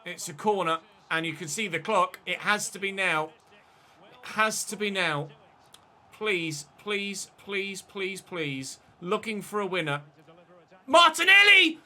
It's a corner, and you can see the clock. It has to be now. It has to be now. Please, please, please, please, please. Looking for a winner. Martinelli!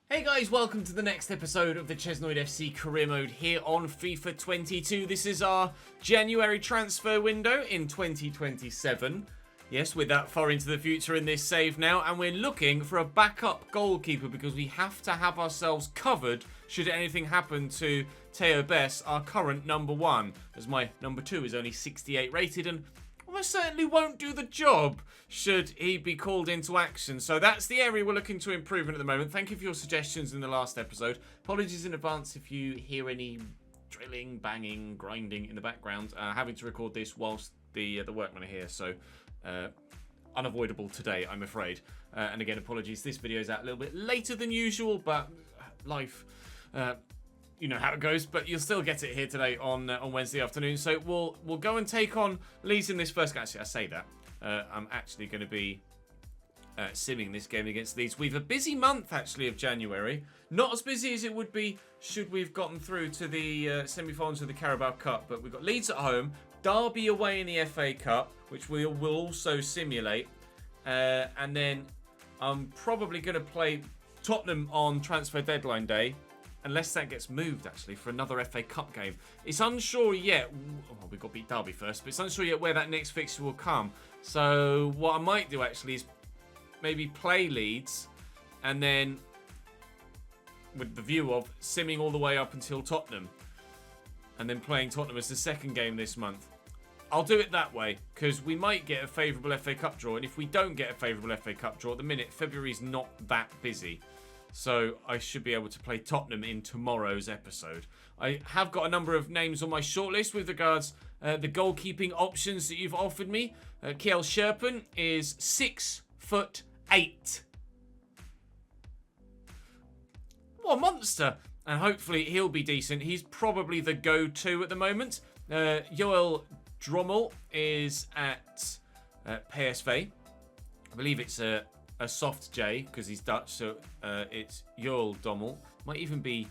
Hey guys, welcome to the next episode of the Chesnoid FC career mode here on FIFA 22. This is our January transfer window in 2027. Yes, we're that far into the future in this save now, and we're looking for a backup goalkeeper because we have to have ourselves covered should anything happen to Theo Bess, our current number one, as my number two is only 68 rated and almost certainly won't do the job should he be called into action. So that's the area we're looking to improve in at the moment. Thank you for your suggestions in the last episode. Apologies in advance if you hear any drilling, banging, grinding in the background. Having to record this whilst the workmen are here, so unavoidable today, I'm afraid. And again, apologies, this video is out a little bit later than usual, but life, you know how it goes. But you'll still get it here today on Wednesday afternoon. So we'll go and take on Leeds in this first game. Actually, I say that I'm actually going to be simming this game against Leeds. We've a busy month actually of January. Not as busy as it would be should we've gotten through to the semi-finals of the Carabao Cup. But we've got Leeds at home, Derby away in the FA Cup, which we'll also simulate. And then I'm probably going to play Tottenham on transfer deadline day, unless that gets moved, actually, for another FA Cup game. It's unsure yet. Well, we've got to beat Derby first, but it's unsure yet where that next fixture will come. So what I might do, actually, is maybe play Leeds, and then with the view of simming all the way up until Tottenham, and then playing Tottenham as the second game this month. I'll do it that way, because we might get a favourable FA Cup draw, and if we don't get a favourable FA Cup draw, at the minute, February's not that busy. So I should be able to play Tottenham in tomorrow's episode. I have got a number of names on my shortlist with regards the goalkeeping options that you've offered me. Kjell Sherpen is 6'8". What a monster! And hopefully he'll be decent. He's probably the go-to at the moment. Joel Drommel is at PSV. I believe it's a soft J because he's Dutch, so it's Joel Dommel. Might even be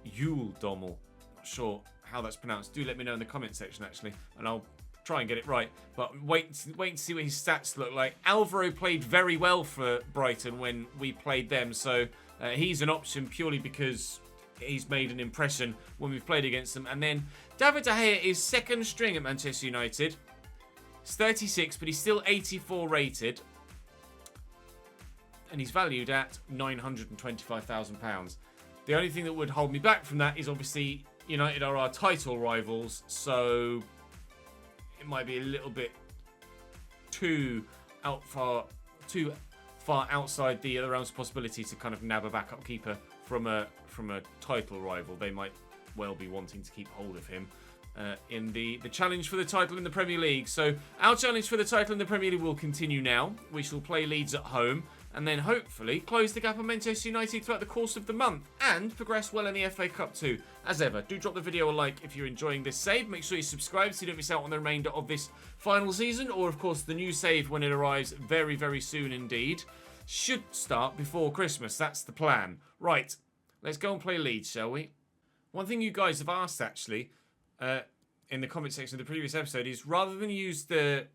Yule Dommel. Not sure how that's pronounced. Do let me know in the comment section, actually, and I'll try and get it right. But wait to see what his stats look like. Alvaro played very well for Brighton when we played them, so he's an option purely because he's made an impression when we've played against them. And then David De Gea is second string at Manchester United. He's 36, but he's still 84 rated. And he's valued at £925,000. The only thing that would hold me back from that is obviously United are our title rivals, so it might be a little bit too far outside the realms of possibility to kind of nab a backup keeper from a title rival. They might well be wanting to keep hold of him in the challenge for the title in the Premier League. So our challenge for the title in the Premier League will continue now. We shall play Leeds at home and then hopefully close the gap on Manchester United throughout the course of the month and progress well in the FA Cup too. As ever, do drop the video a like if you're enjoying this save. Make sure you subscribe so you don't miss out on the remainder of this final season, or of course the new save when it arrives very, very soon indeed. Should start before Christmas. That's the plan. Right, let's go and play Leeds, shall we? One thing you guys have asked, actually, in the comment section of the previous episode is rather than use the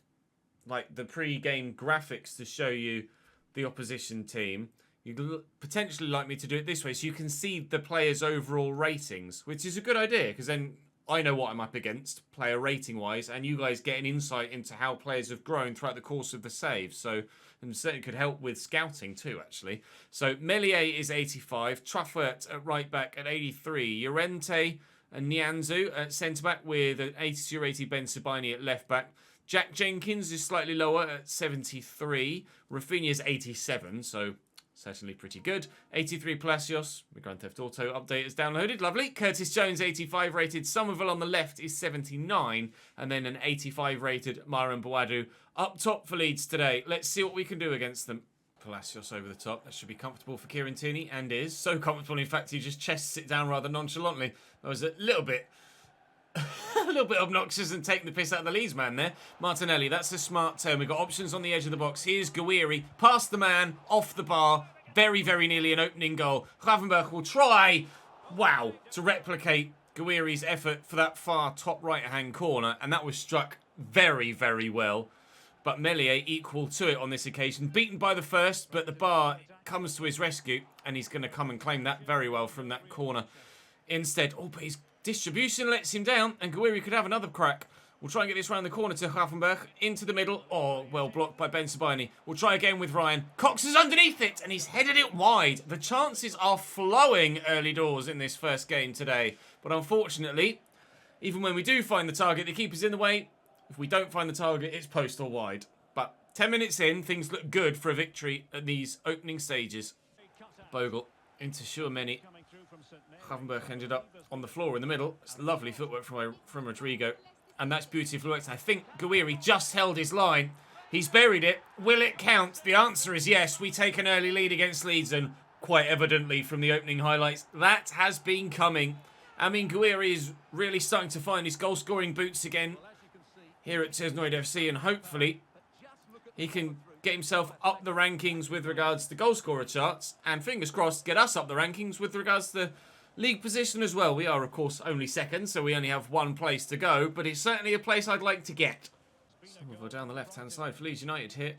pre-game graphics to show you the opposition team, you'd potentially like me to do it this way so you can see the players' overall ratings, which is a good idea because then I know what I'm up against player rating wise, and you guys get an insight into how players have grown throughout the course of the save. So, and certainly could help with scouting too, actually. So Melier is 85, Truffert at right back at 83, Llorente and Nianzou at centre back with an 82 rated Ben Sabini at left back. Jack Jenkins is slightly lower at 73. Rafinha's 87, so certainly pretty good. 83 Palacios, the Grand Theft Auto update is downloaded. Lovely. Curtis Jones, 85 rated. Somerville on the left is 79. And then an 85 rated Myron Boadu up top for Leeds today. Let's see what we can do against them. Palacios over the top. That should be comfortable for Kieran Tierney, and is. So comfortable, in fact, he just chests it down rather nonchalantly. That was a little bit obnoxious and taking the piss out of the Leeds man there. Martinelli, that's a smart turn. We've got options on the edge of the box. Here's Guiri, past the man, off the bar. Very, very nearly an opening goal. Gravenberch will try. Wow, to replicate Guiri's effort for that far top right-hand corner, and that was struck very, very well. But Meslier equal to it on this occasion. Beaten by the first, but the bar comes to his rescue, and he's going to come and claim that very well from that corner instead. Oh, but his distribution lets him down, and Guiri could have another crack. We'll try and get this round the corner to Gravenberch, into the middle. Oh, well blocked by Ben Sabini. We'll try again with Ryan. Cox is underneath it, and he's headed it wide. The chances are flowing early doors in this first game today. But unfortunately, even when we do find the target, the keeper's in the way. If we don't find the target, it's post or wide. But 10 minutes in, things look good for a victory at these opening stages. Bogle into Schuemeni. Gravenberch ended up on the floor in the middle. It's lovely footwork from Rodrigo. And that's beautifully worked. I think Guiri just held his line. He's buried it. Will it count? The answer is yes. We take an early lead against Leeds, and quite evidently from the opening highlights, that has been coming. I mean, Guiri is really starting to find his goal-scoring boots again here at Chesnoid FC, and hopefully he can get himself up the rankings with regards to goal-scorer charts, and fingers crossed, get us up the rankings with regards to league position as well. We are, of course, only second, so we only have one place to go, but it's certainly a place I'd like to get. Somerville down the left-hand side for Leeds United here.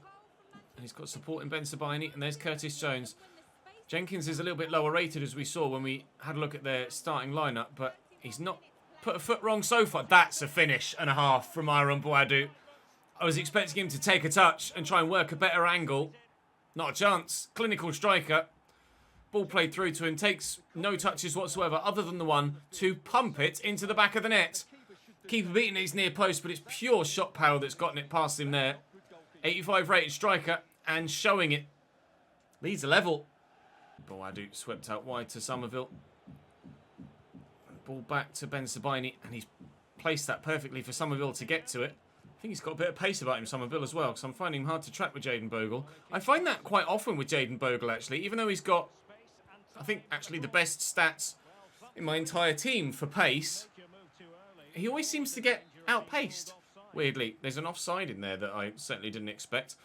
And he's got support in Ben Sabini, and there's Curtis Jones. Jenkins is a little bit lower rated, as we saw when we had a look at their starting lineup, but he's not put a foot wrong so far. That's a finish and a half from Myron Boadu. I was expecting him to take a touch and try and work a better angle. Not a chance. Clinical striker. Ball played through to him, takes no touches whatsoever other than the one to pump it into the back of the net. Keeper beating his near post, but it's pure shot power that's gotten it past him there. 85 rated striker and showing it. Leads a level. Boadu swept out wide to Somerville. Ball back to Ben Sabini, and he's placed that perfectly for Somerville to get to it. I think he's got a bit of pace about him, Somerville, as well, because I'm finding him hard to track with Jayden Bogle. I find that quite often with Jayden Bogle, actually, even though he's got, I think, actually the best stats in my entire team for pace. He always seems to get outpaced, weirdly. There's an offside in there that I certainly didn't expect.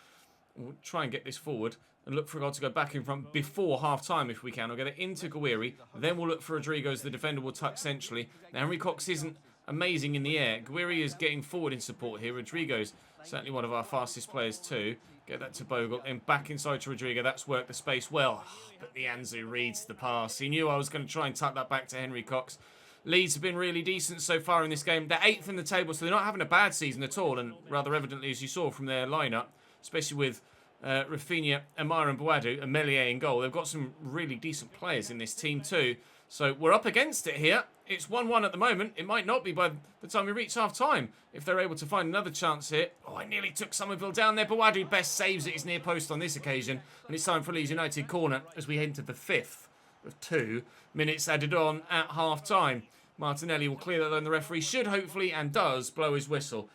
We'll try and get this forward and look for God to go back in front before half-time if we can. We'll get it into Guiri. Then we'll look for Rodrigo as the defender will tuck centrally. Now, Henry Cox isn't amazing in the air. Guiri is getting forward in support here. Rodrigo's certainly one of our fastest players too. Get that to Bogle and back inside to Rodrigo. That's worked the space well. But the Anzu reads the pass. He knew I was going to try and tuck that back to Henry Cox. Leeds have been really decent so far in this game. They're 8th in the table, so they're not having a bad season at all. And rather evidently, as you saw from their lineup, especially with Rafinha, Amar and Boadu and Meslier in goal. They've got some really decent players in this team too. So we're up against it here. It's 1-1 at the moment. It might not be by the time we reach half-time if they're able to find another chance here. Oh, I nearly took Somerville down there. Boadu best saves at his near post on this occasion. And it's time for Leeds United corner as we head into the 5th of 2 minutes added on at half-time. Martinelli will clear that, and the referee should hopefully, and does, blow his whistle.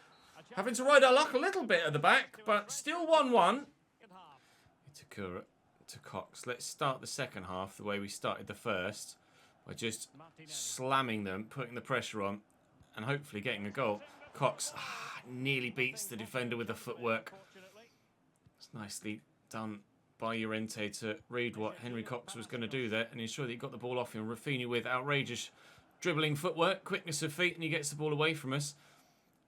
Having to ride our luck a little bit at the back, but still 1-1. Itakura to Cox. Let's start the second half the way we started the first, by just slamming them, putting the pressure on, and hopefully getting a goal. Cox nearly beats the defender with the footwork. It's nicely done by Llorente to read what Henry Cox was going to do there and ensure that he got the ball off him. Rafinha with outrageous dribbling footwork, quickness of feet, and he gets the ball away from us.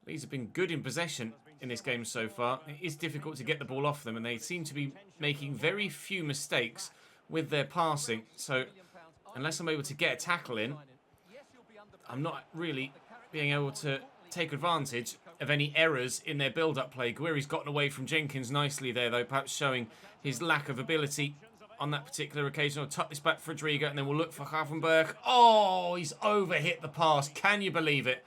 Leeds have been good in possession in this game so far. It is difficult to get the ball off them, and they seem to be making very few mistakes with their passing. So unless I'm able to get a tackle in, I'm not really being able to take advantage of any errors in their build-up play. Guiri's gotten away from Jenkins nicely there, though, perhaps showing his lack of ability on that particular occasion. I'll tuck this back for Rodrigo, and then we'll look for Gravenberch. Oh, he's overhit the pass. Can you believe it?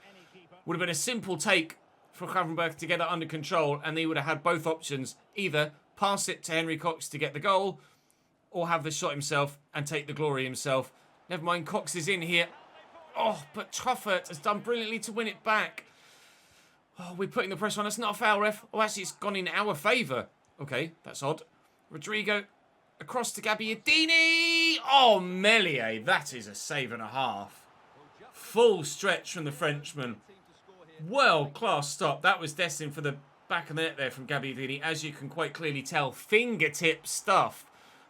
Would have been a simple take for Gravenberch to get it under control, and he would have had both options. Either pass it to Henry Cox to get the goal, or have the shot himself and take the glory himself. Never mind, Cox is in here. Oh, but Truffert has done brilliantly to win it back. Oh, we're putting the pressure on. That's not a foul, ref. Oh, actually, it's gone in our favour. Okay, that's odd. Rodrigo across to Gabbiadini. Oh, Meslier. That is a save and a half. Full stretch from the Frenchman. Well-class stop. That was destined for the back of the net there from Gabbiadini. As you can quite clearly tell, fingertip stuff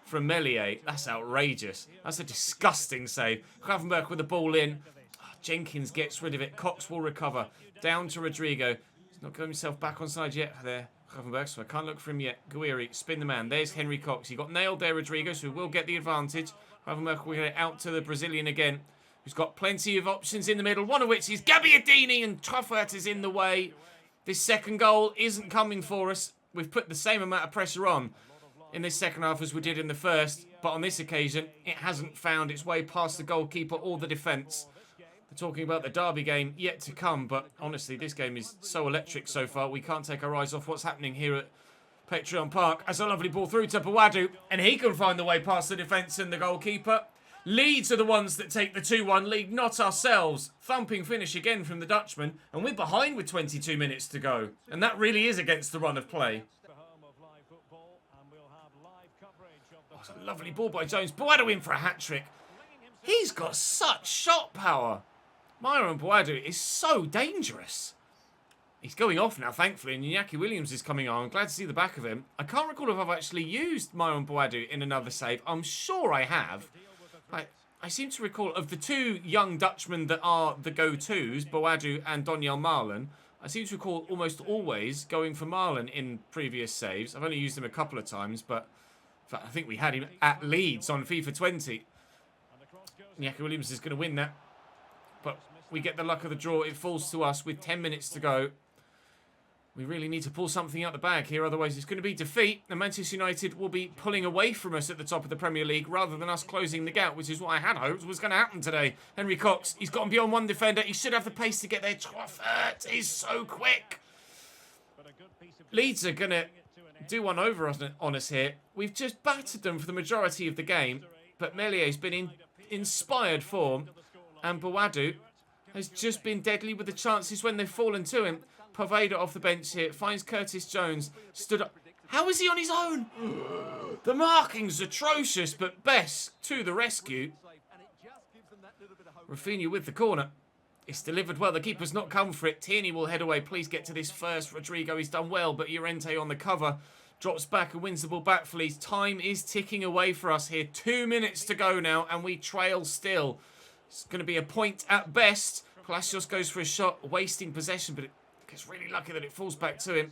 from Meslier. That's outrageous. That's a disgusting save. Gravenberch with the ball in. Oh, Jenkins gets rid of it. Cox will recover. Down to Rodrigo. He's not got himself back on side yet there. Gravenberch, so I can't look for him yet. Guiri, spin the man. There's Henry Cox. He got nailed there, Rodrigo, so we will get the advantage. Gravenberch will get it out to the Brazilian again, who's got plenty of options in the middle, one of which is Gabbiadini, and Truffert is in the way. This second goal isn't coming for us. We've put the same amount of pressure on in this second half as we did in the first, but on this occasion, it hasn't found its way past the goalkeeper or the defence. They're talking about the derby game yet to come, but honestly, this game is so electric so far, we can't take our eyes off what's happening here at Patreon Park. As a lovely ball through to Bawadu, and he can find the way past the defence and the goalkeeper. Leeds are the ones that take the 2-1 lead, not ourselves. Thumping finish again from the Dutchman, and we're behind with 22 minutes to go. And that really is against the run of play. Oh, it's a lovely ball by Jones. Bawadu in for a hat-trick. He's got such shot power. Myron Bawadu is so dangerous. He's going off now, thankfully, and Iñaki Williams is coming on. I'm glad to see the back of him. I can't recall if I've actually used Myron Bawadu in another save. I'm sure I have. I seem to recall of the two young Dutchmen that are the go-tos, Bawadu and Doniel Marlon, I seem to recall almost always going for Marlon in previous saves. I've only used him a couple of times, but in fact, I think we had him at Leeds on FIFA 20. Iñaki Williams is going to win that. But we get the luck of the draw. It falls to us with 10 minutes to go. We really need to pull something out the bag here, otherwise it's going to be defeat. And Manchester United will be pulling away from us at the top of the Premier League rather than us closing the gap, which is what I had hoped was going to happen today. Henry Cox, he's gotten beyond one defender. He should have the pace to get there. Truffert is so quick. Leeds are going to do one over on us here. We've just battered them for the majority of the game, but Mellier's been in inspired form, and Bawadu has just been deadly with the chances when they've fallen to him. Poveda off the bench here, finds Curtis Jones, stood up. How is he on his own? The marking's atrocious, but Bess to the rescue. Rafinha with the corner. It's delivered well, the keeper's not come for it. Tierney will head away, please get to this first. Rodrigo, he's done well, but Llorente on the cover. Drops back and wins the ball back for Leeds. Time is ticking away for us here. 2 minutes to go now, and we trail still. It's going to be a point at best. Palacios goes for a shot, wasting possession, but it gets really lucky that it falls back to him.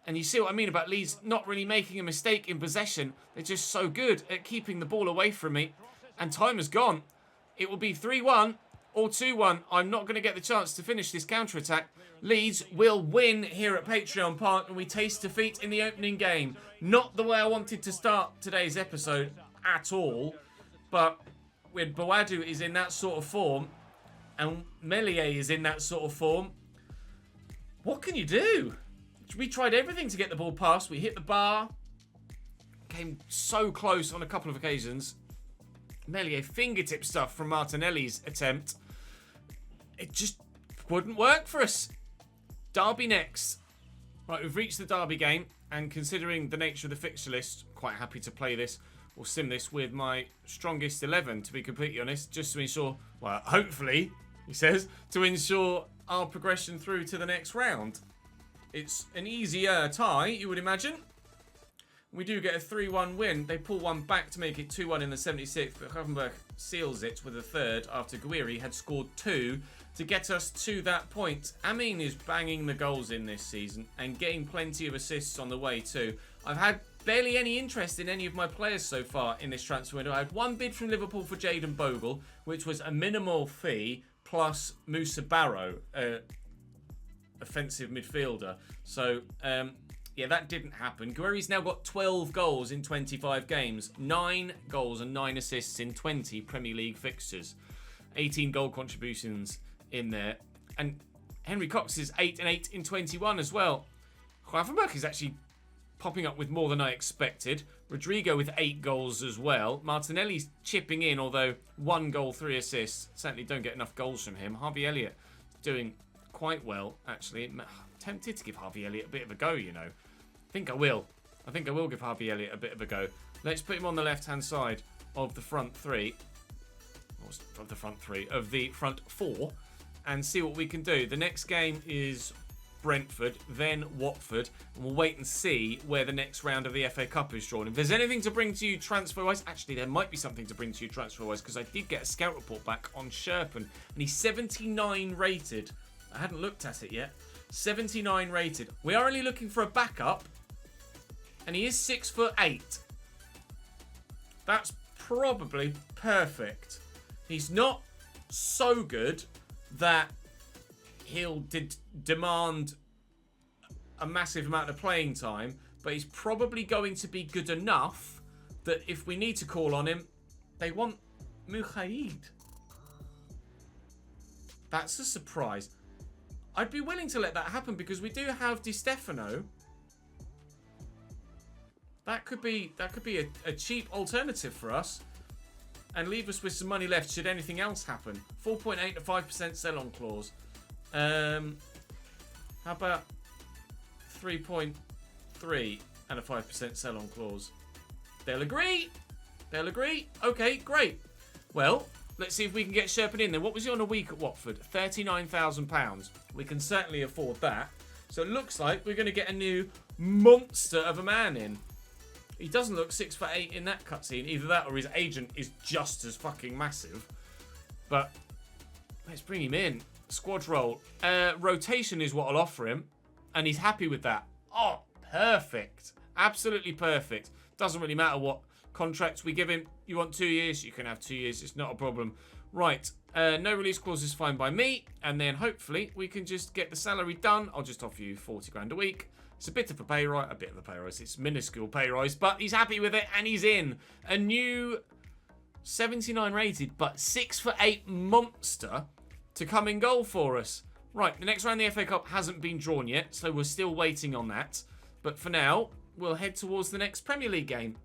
And you see what I mean about Leeds not really making a mistake in possession. They're just so good at keeping the ball away from me. And time has gone. It will be 3-1 or 2-1. I'm not going to get the chance to finish this counter-attack. Leeds will win here at Patreon Park, and we taste defeat in the opening game. Not the way I wanted to start today's episode at all. But when Bawadu is in that sort of form, and Meslier is in that sort of form, what can you do? We tried everything to get the ball past. We hit the bar. Came so close on a couple of occasions. Meslier fingertip stuff from Martinelli's attempt. It just wouldn't work for us. Derby next. Right, we've reached the Derby game, and considering the nature of the fixture list, quite happy to play this or sim this with my strongest 11, to be completely honest, just to ensure, well, hopefully, he says, to ensure our progression through to the next round. It's an easier tie, you would imagine. We do get a 3-1 win. They pull one back to make it 2-1 in the 76th, but Gravenberch seals it with a third after Guiri had scored 2 to get us to that point. Amin is banging the goals in this season and getting plenty of assists on the way too. I've had barely any interest in any of my players so far in this transfer window. I had one bid from Liverpool for Jayden Bogle, which was a minimal fee, plus Moussa Barrow, offensive midfielder. So, yeah, that didn't happen. Guerri's now got 12 goals in 25 games. 9 goals and 9 assists in 20 Premier League fixtures. 18 goal contributions in there. And Henry Cox is 8 and 8 in 21 as well. Gravenberch is actually popping up with more than I expected. Rodrigo with 8 goals as well. Martinelli's chipping in, although 1 goal, 3 assists. Certainly don't get enough goals from him. Harvey Elliott doing quite well, actually. I'm tempted to give Harvey Elliott a bit of a go, you know. I think I will give Harvey Elliott a bit of a go. Let's put him on the left-hand side of the front three. Of the front 4, and see what we can do. The next game is Brentford, then Watford. And we'll wait and see where the next round of the FA Cup is drawn. If there's anything to bring to you transfer-wise, actually there might be something to bring to you transfer-wise, because I did get a scout report back on Sherpen, and he's 79 rated. I hadn't looked at it yet. 79 rated. We are only looking for a backup, and he is 6'8". That's probably perfect. He's not so good that he'll demand a massive amount of playing time, but he's probably going to be good enough that if we need to call on him, they want Mujahid. That's a surprise. I'd be willing to let that happen because we do have Di Stefano. That could be a cheap alternative for us and leave us with some money left should anything else happen. 4.8 to 5% sell-on clause. How about 3.3 and a 5% sell-on clause? They'll agree. They'll agree. Okay, great. Well, let's see if we can get Sherpen in there. What was he on a week at Watford? £39,000. We can certainly afford that. So it looks like we're going to get a new monster of a man in. He doesn't look 6'8" in that cutscene. Either that or his agent is just as fucking massive. But let's bring him in. Squad role. Rotation is what I'll offer him. And he's happy with that. Oh, perfect. Absolutely perfect. Doesn't really matter what contracts we give him. You want 2 years? You can have 2 years. It's not a problem. Right. No release clause is fine by me. And then hopefully we can just get the salary done. I'll just offer you 40 grand a week. It's a bit of a pay rise. A bit of a pay rise. It's minuscule pay rise. But he's happy with it and he's in. A new 79 rated but 6'8" monster to come in goal for us. Right, the next round of the FA Cup hasn't been drawn yet, so we're still waiting on that. But for now, we'll head towards the next Premier League game.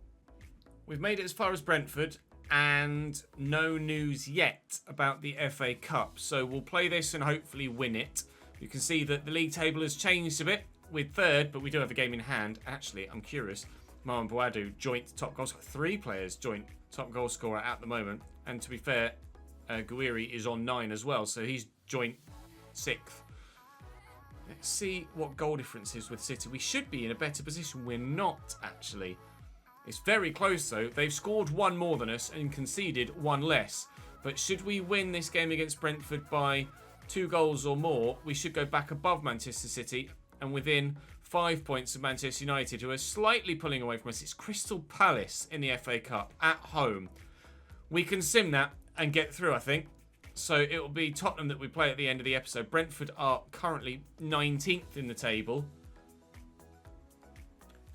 We've made it as far as Brentford, and no news yet about the FA Cup. So we'll play this and hopefully win it. You can see that the league table has changed a bit with third, but we do have a game in hand. Actually, I'm curious. Marwan Bouadou, joint top goal scorer. 3 players joint top goal scorer at the moment. And to be fair, Guiri is on 9 as well, so he's joint 6th. Let's see what goal difference is with City. We should be in a better position. We're not, actually. It's very close, though. They've scored 1 more than us and conceded 1 less. But should we win this game against Brentford by 2 goals or more, we should go back above Manchester City and within 5 points of Manchester United, who are slightly pulling away from us. It's Crystal Palace in the FA Cup at home. We can sim that and get through, I think. So it will be Tottenham that we play at the end of the episode. Brentford are currently 19th in the table.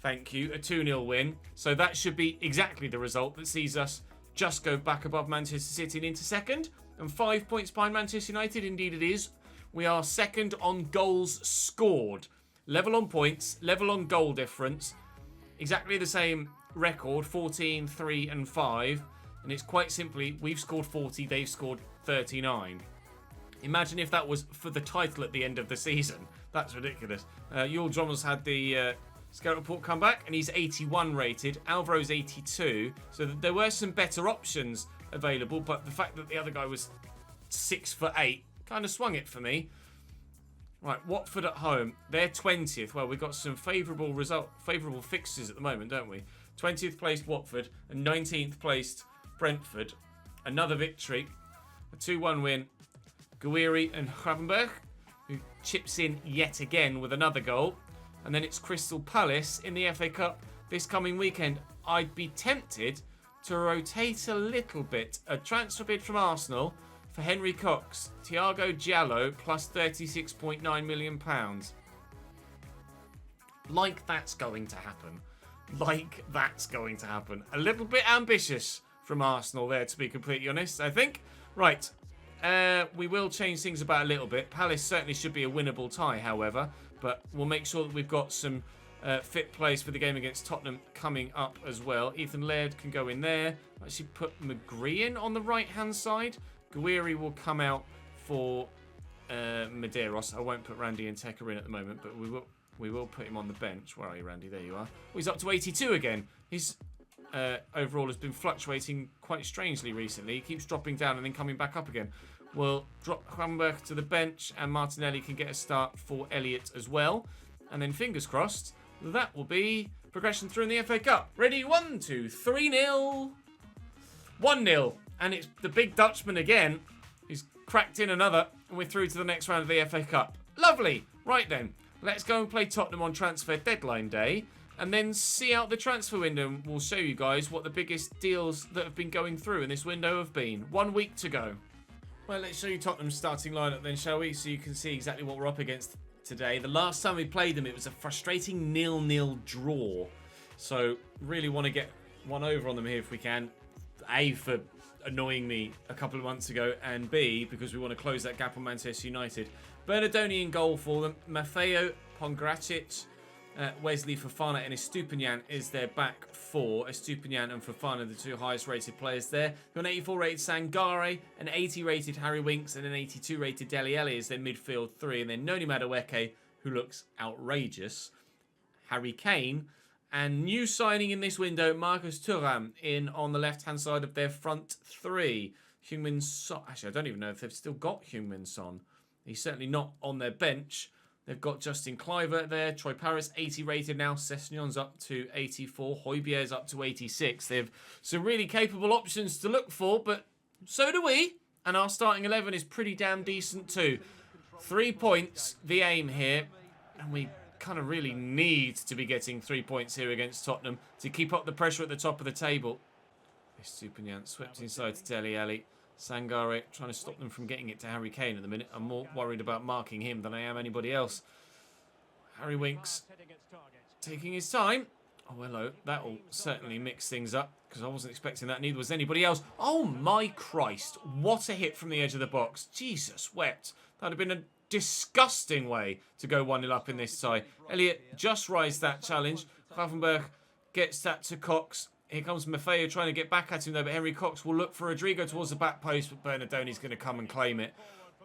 Thank you. A 2-0 win. So that should be exactly the result that sees us just go back above Manchester City and into second. And 5 points behind Manchester United. Indeed it is. We are second on goals scored. Level on points. Level on goal difference. Exactly the same record. 14, 3 and 5. And it's quite simply, we've scored 40, they've scored 39. Imagine if that was for the title at the end of the season. That's ridiculous. Yul Drommels had the scout report come back, and he's 81 rated. Alvaro's 82. So there were some better options available, but the fact that the other guy was 6'8" kind of swung it for me. Right, Watford at home. They're 20th. Well, we've got some favourable fixtures at the moment, don't we? 20th placed Watford and 19th placed Brentford. Another victory. A 2-1 win. Guiri and Gravenberg, who chips in yet again with another goal. And then it's Crystal Palace in the FA Cup this coming weekend. I'd be tempted to rotate a little bit. A transfer bid from Arsenal for Henry Cox. Thiago Giallo plus £36.9 million. Like that's going to happen. Like that's going to happen. A little bit ambitious from Arsenal there, to be completely honest, I think. Right. We will change things about a little bit. Palace certainly should be a winnable tie, however. But we'll make sure that we've got some fit plays for the game against Tottenham coming up as well. Ethan Laird can go in there. Actually put McGree in on the right-hand side. Guiri will come out for Medeiros. I won't put Randy and Tecker in at the moment, but we will put him on the bench. Where are you, Randy? There you are. Oh, he's up to 82 again. His overall has been fluctuating quite strangely recently. He keeps dropping down and then coming back up again. will drop Kramberg to the bench, and Martinelli can get a start for Elliott as well. And then fingers crossed, that will be progression through in the FA Cup. Ready? 1, 2, 3-0. 1-0. And it's the big Dutchman again. He's cracked in another, and we're through to the next round of the FA Cup. Lovely. Right then, let's go and play Tottenham on transfer deadline day, and then see out the transfer window. We'll show you guys what the biggest deals that have been going through in this window have been. 1 week to go. Well, let's show you Tottenham's starting lineup then, shall we? So you can see exactly what we're up against today. The last time we played them, it was a frustrating 0-0 draw. So really want to get one over on them here if we can. A, for annoying me a couple of months ago, and B, because we want to close that gap on Manchester United. Bernardoni in goal for them. Maffeo, Pongracic, Wesley Fofana and Estupiñán is their back four. Estupiñán and Fofana, the two highest rated players there. Got an 84 rated Sangare, an 80 rated Harry Winks, and an 82 rated Dele Alli is their midfield three. And then Noni Madueke, who looks outrageous. Harry Kane. And new signing in this window, Marcus Thuram in on the left-hand side of their front three. Heung-min Son. Actually, I don't even know if they've still got Heung-min Son. He's certainly not on their bench. They've got Justin Kluivert there. Troy Paris, 80 rated now. Sessegnon's up to 84. Højbjerg's up to 86. They have some really capable options to look for, but so do we. And our starting 11 is pretty damn decent too. 3 points, the aim here. And we kind of really need to be getting 3 points here against Tottenham to keep up the pressure at the top of the table. Estupiñán swept inside to Dele Alli. Sangare trying to stop them from getting it to Harry Kane at the minute. I'm more worried about marking him than I am anybody else. Harry Winks taking his time. Oh, hello. That will certainly mix things up because I wasn't expecting that. Neither was anybody else. Oh, my Christ. What a hit from the edge of the box. Jesus wept. That would have been a disgusting way to go 1-0 up in this tie. Elliott just raised that challenge. Gravenberch gets that to Cox. Here comes Maffeo trying to get back at him though, but Henry Cox will look for Rodrigo towards the back post, but Bernardoni's going to come and claim it.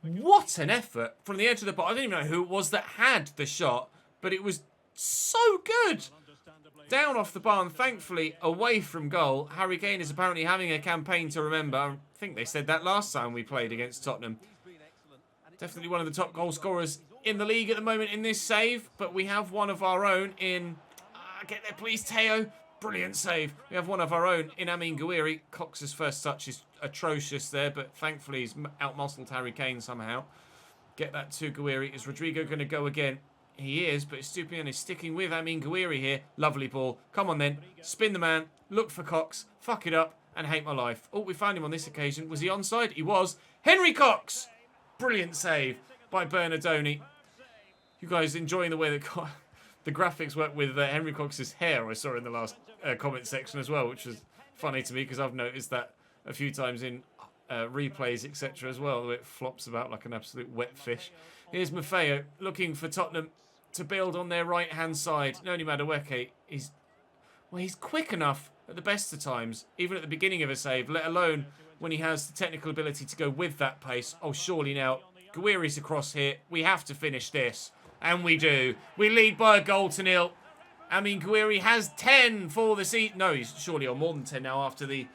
What an effort from the edge of the box. I don't even know who it was that had the shot, but it was so good. Down off the bar and thankfully away from goal. Harry Kane is apparently having a campaign to remember. I think they said that last time we played against Tottenham. Definitely one of the top goal scorers in the league at the moment in this save, but we have one of our own in... get there please, Teo. Brilliant save. We have one of our own in Amin Gouiri. Cox's first touch is atrocious there, but thankfully he's out-muscled Harry Kane somehow. Get that to Gouiri. Is Rodrigo going to go again? He is, but Estupiñán is sticking with Amin Gouiri here. Lovely ball. Come on then. Spin the man. Look for Cox. Fuck it up and hate my life. Oh, we found him on this occasion. Was he onside? He was. Henry Cox! Brilliant save by Bernardoni. You guys enjoying the way that the graphics work with Henry Cox's hair I saw in the last comment section as well, which was funny to me because I've noticed that a few times in replays, etc. as well, the way it flops about like an absolute wet fish. Here's Maffeo looking for Tottenham to build on their right-hand side. Noni Madueke is... well, he's quick enough at the best of times, even at the beginning of a save, let alone when he has the technical ability to go with that pace. Oh, surely now. Gouiri's across here. We have to finish this. And we do. We lead by a goal to nil. I mean, Gouiri has 10 for the season. No, he's surely on more than 10 now after the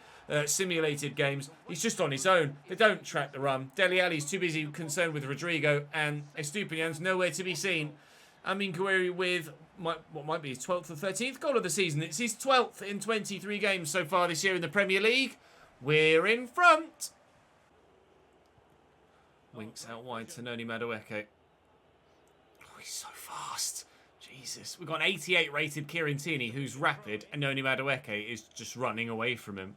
simulated games. He's just on his own. They don't track the run. Dele Alli's too busy concerned with Rodrigo, and Estupiñán's nowhere to be seen. I mean, Gouiri with what might be his 12th or 13th goal of the season. It's his 12th in 23 games so far this year in the Premier League. We're in front. Winks out wide to Noni Madueke. Oh, he's so fast. Jesus. We've got an 88 rated Kieran Tierney who's rapid, and Noni Madueke is just running away from him.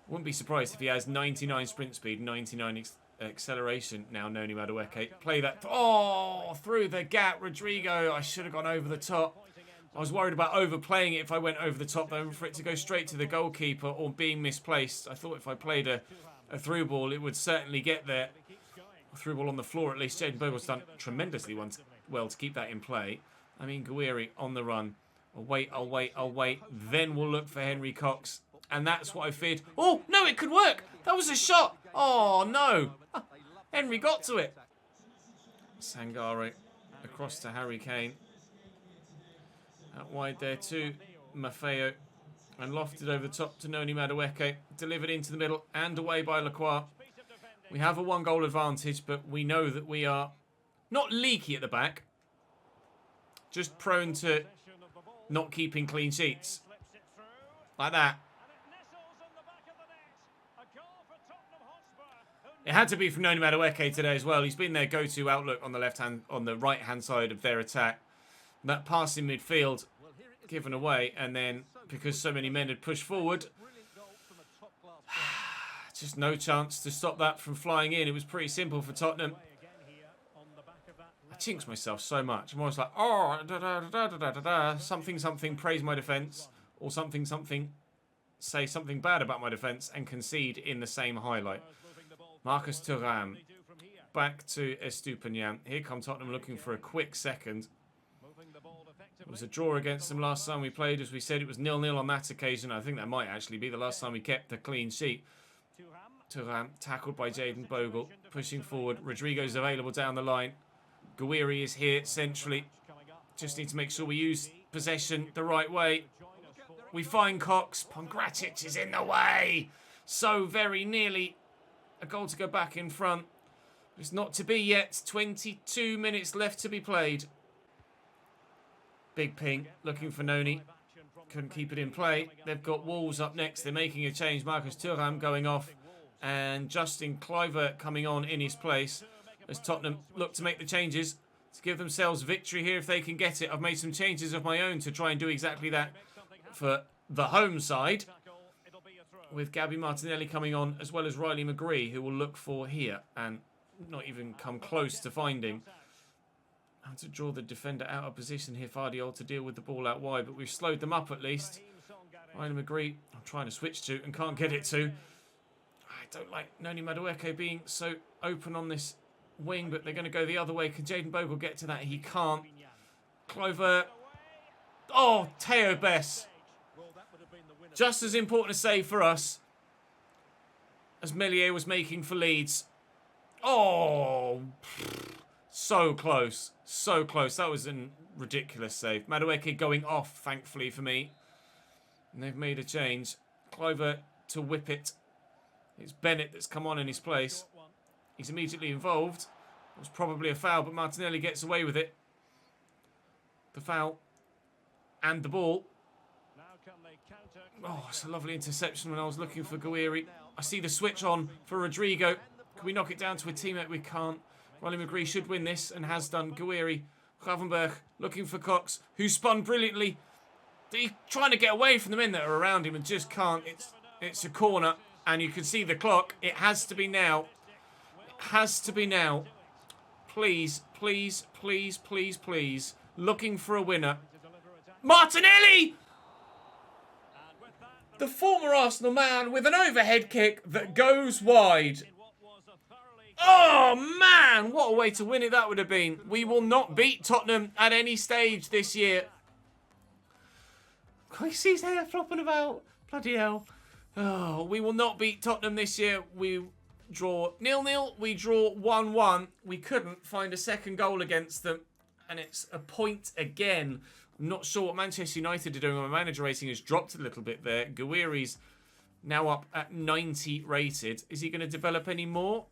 Wouldn't be surprised if he has 99 sprint speed, 99 acceleration now, Noni Madueke. Play that. Oh, through the gap, Rodrigo. I should have gone over the top. I was worried about overplaying it if I went over the top, though, for it to go straight to the goalkeeper or being misplaced. I thought if I played a through ball, it would certainly get there. A through ball on the floor, at least. Jaden Bogle's done tremendously well to keep that in play. I mean, Gouiri on the run. I'll wait. Then we'll look for Henry Cox. And that's what I feared. Oh, no, it could work. That was a shot. Oh, no. Henry got to it. Sangare across to Harry Kane. Out wide there to Maffeo. And lofted over the top to Noni Madueke. Delivered into the middle and away by Lacroix. We have a 1-goal advantage, but we know that we are not leaky at the back. Just prone to not keeping clean sheets. Like that. It had to be from Noni Madueke today as well. He's been their go-to outlook on the right-hand side of their attack. That pass in midfield given away, and then because so many men had pushed forward, just no chance to stop that from flying in. It was pretty simple for Tottenham. I jinx myself so much. I'm always like, oh, something, praise my defence, or something, say something bad about my defence and concede in the same highlight. Marcus Thuram, back to Estupiñán. Here come Tottenham looking for a quick second. It was a draw against them last time we played. As we said, it was 0-0 on that occasion. I think that might actually be the last time we kept a clean sheet. Thuram, tackled by Jayden Bogle, pushing forward. Rodrigo's available down the line. Gouiri is here centrally. Just need to make sure we use possession the right way. We find Cox. Pongracic is in the way. So very nearly a goal to go back in front. It's not to be yet. 22 minutes left to be played. Big ping, looking for Noni. Couldn't keep it in play. They've got Wolves up next. They're making a change. Marcus Thuram going off. And Justin Kluivert coming on in his place. As Tottenham look to make the changes to give themselves victory here if they can get it. I've made some changes of my own to try and do exactly that for the home side. With Gabby Martinelli coming on, as well as Riley McGree, who will look for here and not even come close to finding. How to draw the defender out of position here. Vardiol to deal with the ball out wide, but we've slowed them up at least. Riley McGree, I'm trying to switch to and can't get it to. I don't like Noni Madueke being so open on this wing, but they're going to go the other way. Can Jayden Bogle get to that? He can't. Kluivert. Oh, Theo Bess. Just as important a save for us as Meslier was making for Leeds. Oh, so close. So close. That was a ridiculous save. Madueke going off, thankfully for me. And they've made a change. Kluivert to whip it. It's Bennett that's come on in his place. He's immediately involved. It was probably a foul, but Martinelli gets away with it. The foul and the ball. Oh, it's a lovely interception when I was looking for Gouiri. I see the switch on for Rodrigo. Can we knock it down to a teammate? We can't. Riley McGree should win this and has done. Gouiri, Gravenberch looking for Cox, who spun brilliantly. He's trying to get away from the men that are around him and just can't. It's a corner, and you can see the clock. It has to be now. It has to be now. Please, please, please, please, please. Looking for a winner. Martinelli! The former Arsenal man with an overhead kick that goes wide. Oh, man! What a way to win it that would have been. We will not beat Tottenham at any stage this year. Can you see his hair flopping about? Bloody hell. Oh, we will not beat Tottenham this year. We draw 0-0. We draw 1-1. We couldn't find a second goal against them. And it's a point again. I'm not sure what Manchester United are doing. My manager rating has dropped a little bit there. Gouiri's now up at 90 rated. Is he going to develop any more?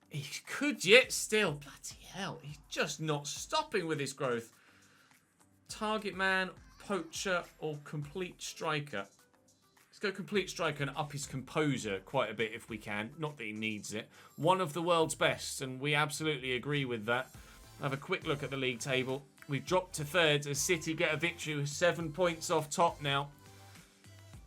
He could yet still. Bloody hell. He's just not stopping with his growth. Target man, poacher, or complete striker. Let's go complete striker and up his composure quite a bit if we can. Not that he needs it. One of the world's best, and we absolutely agree with that. Have a quick look at the league table. We've dropped to third as City get a victory with 7 points off top now.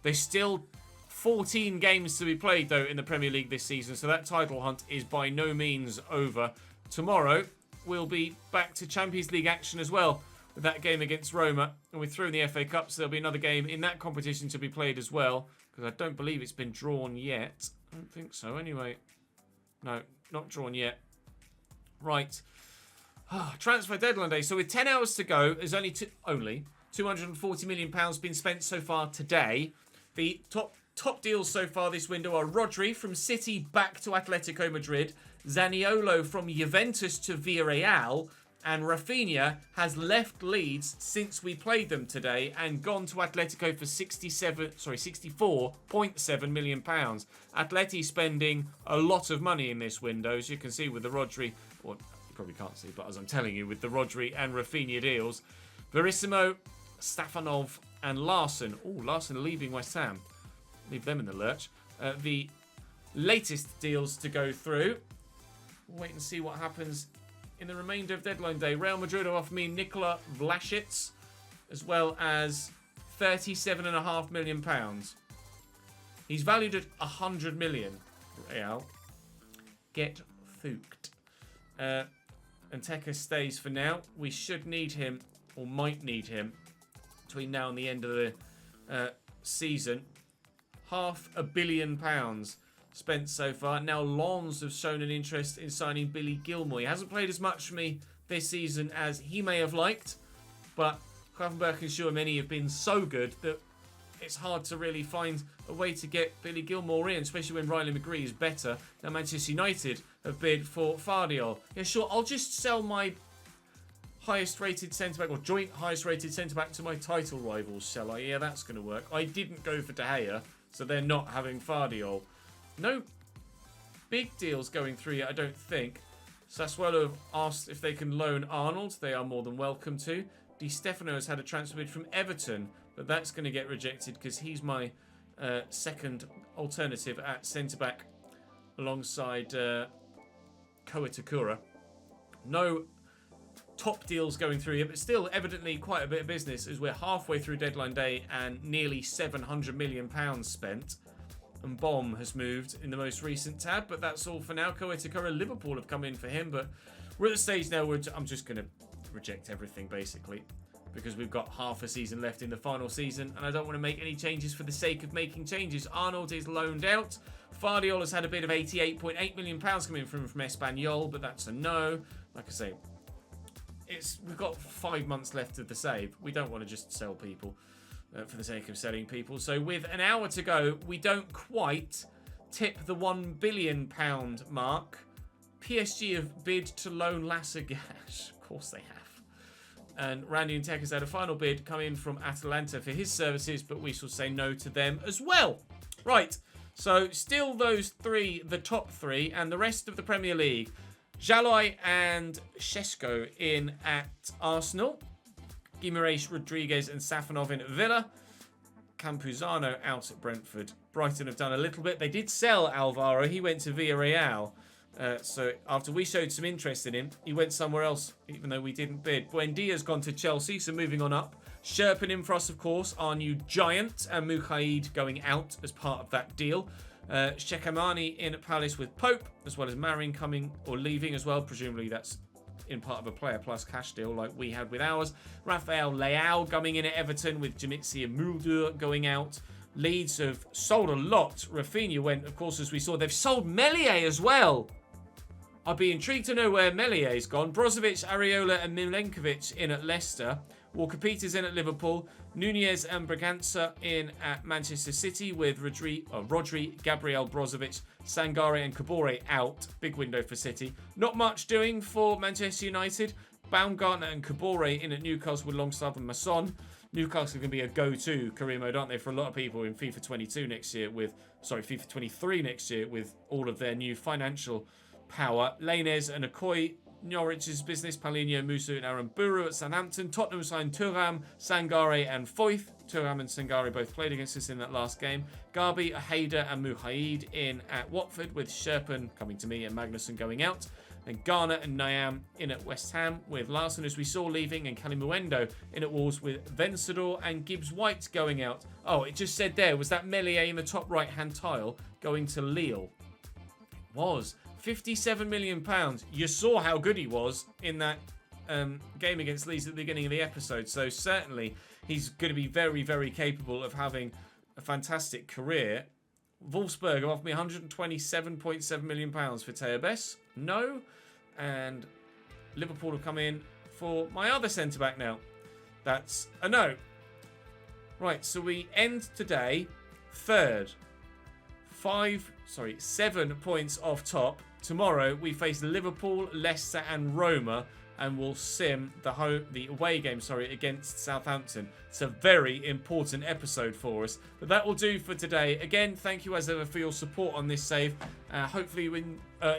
There's still 14 games to be played, though, in the Premier League this season, so that title hunt is by no means over. Tomorrow, we'll be back to Champions League action as well with that game against Roma. And we're through in the FA Cup, so there'll be another game in that competition to be played as well, because I don't believe it's been drawn yet. I don't think so, anyway. No, not drawn yet. Right. Transfer deadline day. So with 10 hours to go, there's only £240 million been spent so far today. The top deals so far this window are Rodri from City back to Atletico Madrid, Zaniolo from Juventus to Villarreal, And Rafinha has left Leeds since we played them today and gone to Atletico for 64.7 million pounds. Atleti spending a lot of money in this window, as you can see with the Rodri, or you probably can't see, but as I'm telling you, with the Rodri and Rafinha deals. Verissimo, Stefanov and Larson. Oh, Larson leaving West Ham. Leave them in the lurch. The latest deals to go through. We'll wait and see what happens in the remainder of deadline day. Real Madrid have offered me Nikola Vlasic, as well as £37.5 million. He's valued at 100 million. Real. Get fooked. And Teka stays for now. We should need him, or might need him, between now and the end of the season. £500 million spent so far. Now Lens have shown an interest in signing Billy Gilmour. He hasn't played as much for me this season as he may have liked, but Gravenberch and Chouameni have been so good that it's hard to really find a way to get Billy Gilmour in, especially when Riley McGree is better. Now Manchester United have bid for Fardiol. Yeah, sure, I'll just sell my highest rated centre-back, or joint highest rated centre-back to my title rivals, shall I? Yeah, that's going to work. I didn't go for De Gea, so they're not having Fardiol. No big deals going through yet, I don't think. Sassuolo have asked if they can loan Arnold. They are more than welcome to. Di Stefano has had a transfer bid from Everton, but that's going to get rejected because he's my second alternative at centre-back alongside Koa Takura. No top deals going through here, but still evidently quite a bit of business as we're halfway through deadline day and nearly £700 million spent. And Bomb has moved in the most recent tab, but that's all for now. Koa Takura, Liverpool have come in for him, but we're at the stage now where I'm just going to reject everything basically because we've got half a season left in the final season and I don't want to make any changes for the sake of making changes. Arnold is loaned out. Fardiol has had a bid of £88.8 million coming from Espanyol, but that's a no. Like I say, we've got 5 months left of the save. We don't want to just sell people for the sake of selling people. So with an hour to go, we don't quite tip the £1 billion mark. PSG have bid to loan Lasagash. Of course they have. And Randy and Tech has had a final bid come in from Atalanta for his services, but we shall say no to them as well. Right, so still those three, the top three, and the rest of the Premier League. Jaloi and Šeško in at Arsenal. Guimaraes, Rodriguez and Safanov in at Villa. Campuzano out at Brentford. Brighton have done a little bit. They did sell Alvaro. He went to Villarreal. So after we showed some interest in him, he went somewhere else, even though we didn't bid. Buendia's gone to Chelsea, so moving on up. Sherpin in for us, of course, our new giant, and Mukhaid going out as part of that deal. Shekamani in at Palace with Pope, as well as Marin coming or leaving as well. Presumably that's in part of a player plus cash deal like we had with ours. Rafael Leao coming in at Everton with Jamitsi and Muldur going out. Leeds have sold a lot. Rafinha went, of course, as we saw. They've sold Meslier as well. I'd be intrigued to know where Mellier's gone. Brozovic, Areola and Milenkovic in at Leicester. Walker-Peters in at Liverpool. Nunez and Braganza in at Manchester City with Rodri, Gabriel Brozovic, Sangare and Kabore out. Big window for City. Not much doing for Manchester United. Baumgartner and Kabore in at Newcastle with Longstaff and Masson. Newcastle are going to be a go-to career mode, aren't they, for a lot of people in FIFA 22 next year FIFA 23 next year with all of their new financial power. Lainez and Okoye, Norwich's business, Paulinho, Musu and Aramburu at Southampton. Tottenham signed Thuram, Sangare and Foyth. Thuram and Sangare both played against us in that last game. Garbi, Hader and Muhaid in at Watford with Sherpen coming to me and Magnussen going out. And Garner and Niam in at West Ham with Larson, as we saw, leaving, and Kalimuendo in at Wolves with Vencedor and Gibbs-White going out. Oh, it just said there, was that Meslier in the top right-hand tile going to Lille? Was. £57 million. You saw how good he was in that game against Leeds at the beginning of the episode. So certainly he's going to be very, very capable of having a fantastic career. Wolfsburg have offered me £127.7 million for Teobes. No. And Liverpool have come in for my other centre-back now. That's a no. Right, so we end today third. 7 points off top. tomorrow we face Liverpool, Leicester and Roma, and we'll sim the away game, against Southampton. It's a very important episode for us. But that will do for today. Again, thank you as ever for your support on this save. Hopefully you're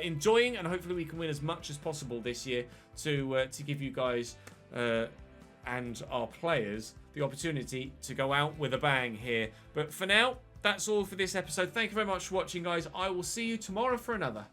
enjoying, and hopefully we can win as much as possible this year to give you guys and our players the opportunity to go out with a bang here. But for now, that's all for this episode. Thank you very much for watching, guys. I will see you tomorrow for another.